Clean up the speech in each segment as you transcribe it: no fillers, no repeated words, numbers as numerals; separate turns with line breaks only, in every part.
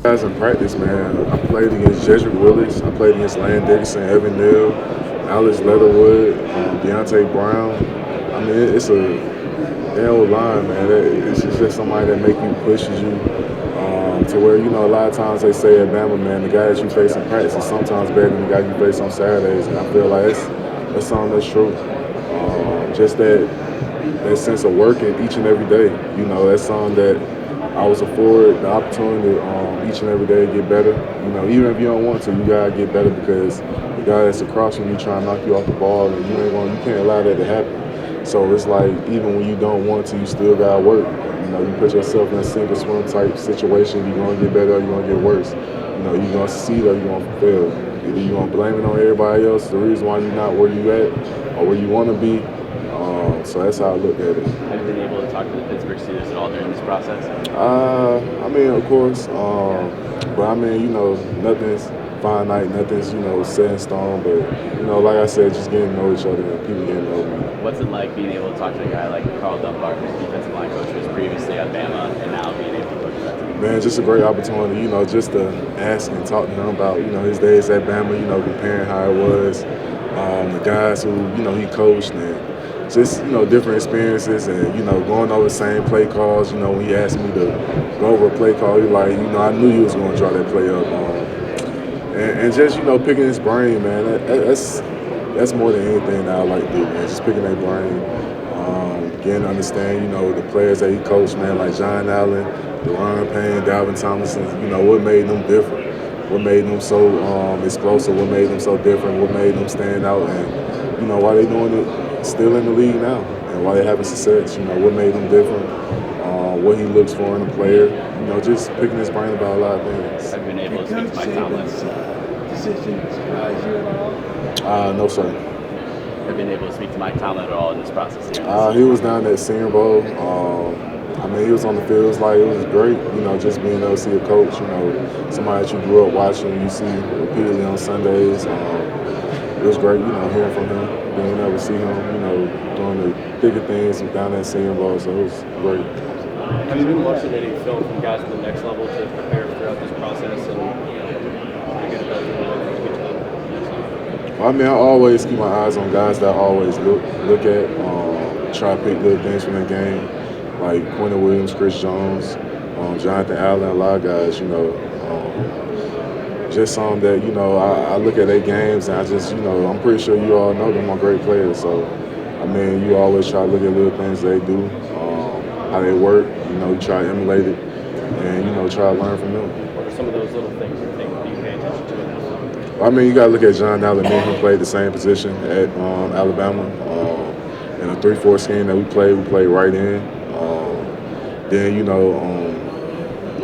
Guys in practice, man, I played against Jedrick Willis. I played against Lane Dixon, Evan Neal, Alex Leatherwood, Deontay Brown. I mean, it's a line, man. It's just somebody that make you pushes you to where a lot of times they say at Bama, man, the guy that you face in practice is sometimes better than the guy you face on Saturdays, and I feel like that's something that's true. Just that sense of working each and every day. That's something that I was afforded the opportunity each and every day to get better. Even if you don't want to, you gotta get better because the guy that's across from you trying to knock you off the ball, and you can't allow that to happen. So it's like even when you don't want to, you still gotta work. You put yourself in a sink or swim type situation. You're gonna get better or you're gonna get worse. You're gonna succeed or you're gonna fail. Either you're gonna blame it on everybody else, the reason why you're not where you at or where you want to be. So that's how I look at it.
Have you been able to talk to the Pittsburgh Steelers at all during this process?
I mean, of course, but I mean, nothing's finite, nothing's set in stone. But like I said, just getting to know each other and people getting to know me.
What's it like being able to talk to a guy like Carl Dunbar, who's defensive line coach, who was previously at Bama, and now being able to coach that team?
Man, just a great opportunity, just to ask and talk to him about, his days at Bama, comparing how it was, the guys who, he coached, and just, different experiences and, going over the same play calls. When he asked me to go over a play call, he like, I knew you was going to draw that play up. And just, picking his brain, man, that's more than anything that I like to do, man, just picking their brain. Getting to understand, the players that he coached, man, like John Allen, Deron Payne, Dalvin Tomlinson, what made them different, what made them so explosive, what made them so different, what made them stand out, and, why they doing it still in the league now, and why they having success, what made them different, what he looks for in a player, just picking his brain about a lot of things.
Have you been able to speak to Mike Tomlin?
Decision surprise you at all?
No, sir.
Have you been able to speak to Mike Tomlin at all in this process here?
He was down at Senior Bowl. I mean, he was on the field. It was great, just being able to see a coach, somebody that you grew up watching, you see repeatedly on Sundays. It was great, hearing from him, being able to see him, doing the bigger things down at Senior Bowl. So it was great.
Have you been watching any film from guys at the next level to prepare throughout this process and get a better
I mean, I always keep my eyes on guys that I always look at, try to pick good things from the game, like Quentin Williams, Chris Jones, Jonathan Allen, a lot of guys, just some that, I look at their games and I just, I'm pretty sure you all know them are great players. So, I mean, you always try to look at little things they do, how they work, you try to emulate it and, try to learn from them.
What are some of those little things you think you pay attention to?
I mean, you got to look at John Allen, man, who played the same position at Alabama. In a 3-4 scheme that we played right in. Then,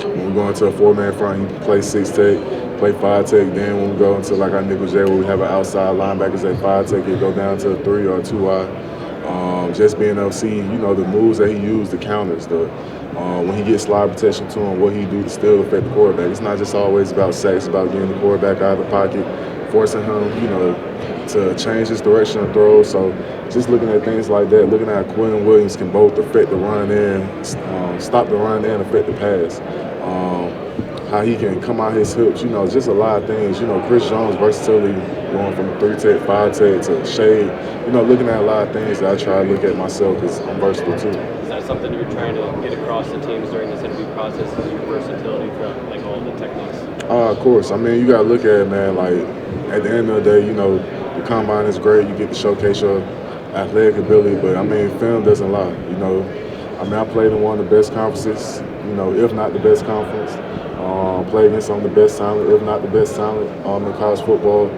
when we go into a 4-man front, you play 6-tech, play 5-tech. Then when we go into like our nickel J, where we have an outside linebackers at 5-tech, it go down to a 3 or a 2-eye. Just being able to see, the moves that he used, the counters, when he gets slide protection to him, what he do to still affect the quarterback. It's not just always about sacks, it's about getting the quarterback out of the pocket, forcing him, to change his direction of throw. So just looking at things like that, looking at how Quentin Williams can both affect the run and stop the run and affect the pass. How he can come out his hips, just a lot of things. Chris Jones' versatility going from 3-tech, 5-tech to shade, looking at a lot of things that I try to look at myself because I'm versatile too.
Is that something you're trying to get across to teams during this interview process, is your versatility throughout like all the techniques?
Of course. I mean, you got to look at it, man, like at the end of the day, the combine is great. You get to showcase your athletic ability, but I mean, film doesn't lie, I mean, I played in one of the best conferences, if not the best conference. Play against some of the best talent, if not the best talent in college football.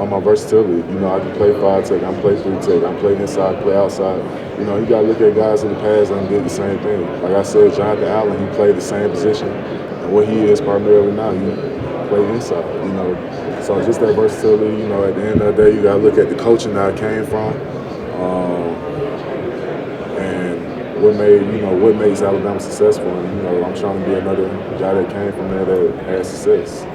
My versatility, I can play 5-tech, I can play 3-tech, I can play inside, play outside. You got to look at guys in the past and did the same thing. Like I said, Jonathan Allen, he played the same position, and what he is primarily now, he played inside. So just that versatility. At the end of the day, you got to look at the coaching that I came from, and what makes Alabama successful. And I'm trying to be another guy that came from there that had success.